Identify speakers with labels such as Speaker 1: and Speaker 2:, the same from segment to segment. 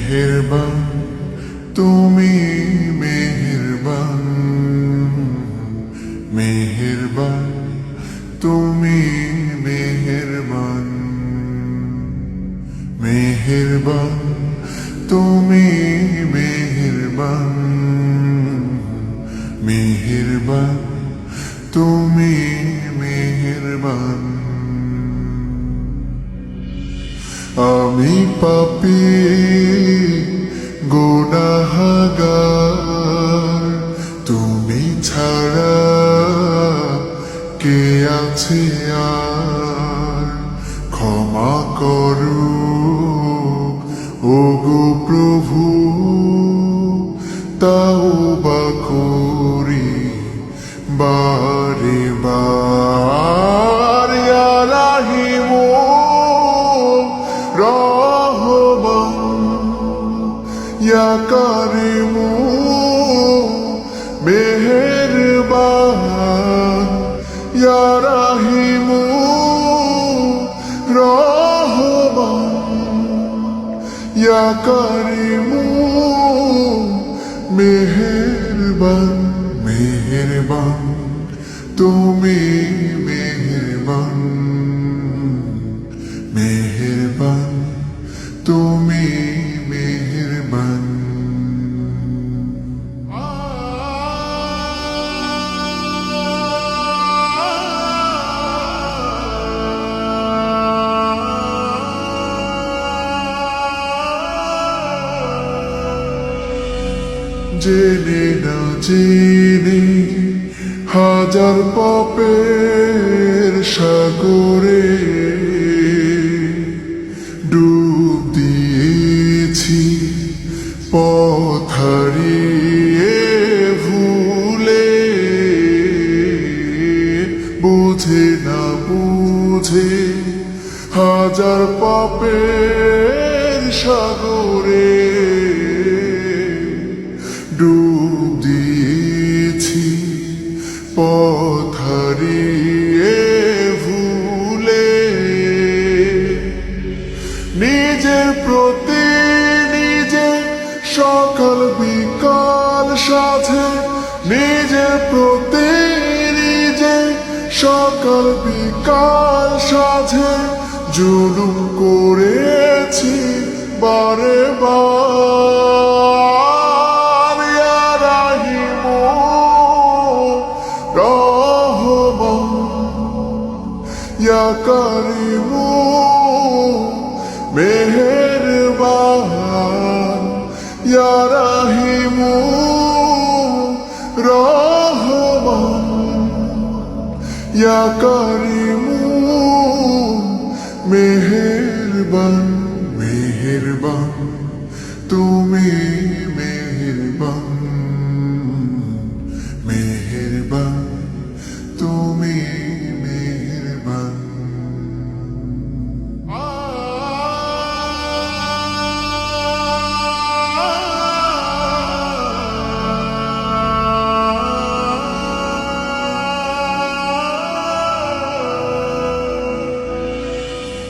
Speaker 1: মেহেরবান তুমি মেহেরবান, মেহেরবান তুমি মেহেরবান, মেহেরবান তুমি মেহেরবান, মেহেরবান তুমি মেহেরবান। আমি পাপী গুনাহগার, তুমি ছাড়া কে আছে আর? ক্ষমা করো ওগো প্রভু, তাওবা করি বারে বার। ইয়া রাহিমু রহমান, ইয়া কারিমু মেহেরবান, ইয়া রাহিমু রহমান, ইয়া কারিমু মেহেরবান। মেহেরবান তুমি মেহেরবান, মেহেরবান তুমি মেহেরবান। জেনে না জেনে হাজার পাপের সাগরে ডুব দিয়েছি, পথ হারিয়ে ভুলে। বুঝে না বুঝে হাজার পাপের সাগরে ডুব দিয়েছি, পথ হারিয়ে ভুলে। নিজের প্রতি নিজে সকাল বিকাল সাথে, নিজের প্রতি নিজে সকাল বিকাল সাথে জুলুম করেছি বারে বার। ইয়া রাহিমু রহমান, ইয়া কারিমু মেহেরবান, ইয়া রাহিমু রহমান, ইয়া কারিমু মেহেরবান। মেহেরবান তুমি মেহেরবান, মেহেরবান তুমি মেহেরবান।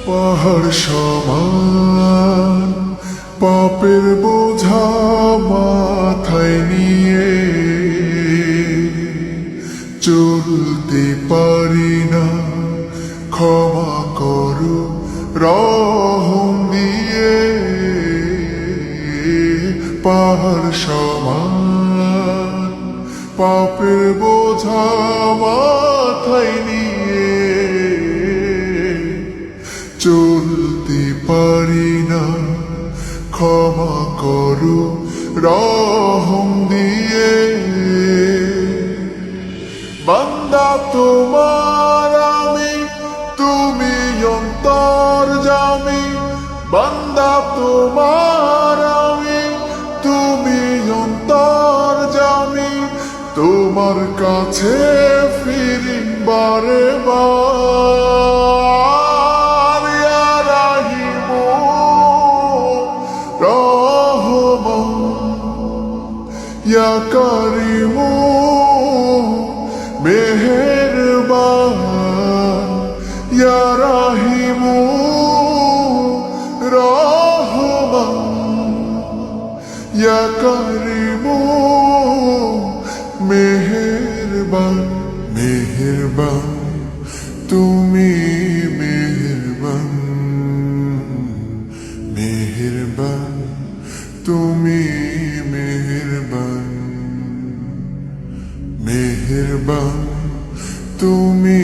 Speaker 1: পাহাড় সমান পাপের বোঝা মাথায় নিয়ে চলতে পারি না, ক্ষমা করো রহম দিয়ে। পাহাড় সমান পাপের বোঝা মাথায় নিয়ে চলতে পারি না, ক্ষমা করো রহম দিয়ে। বান্দা তোমার আমি, তুমি অন্তর্যামী। বান্দা তোমার আমি, তুমি অন্তর্যামী। তোমার কাছে ফিরি বারে বার। ইয়া রাহিমু রহমান, ইয়া কারিমু মেহেরবান, ইয়া রাহিমু রহমান, ইয়া কারিমু মেহেরবান মেহেরবান তুমি মেহেরবান মেহেরবান তুমি মেহেরবান মেহেরবান তুমি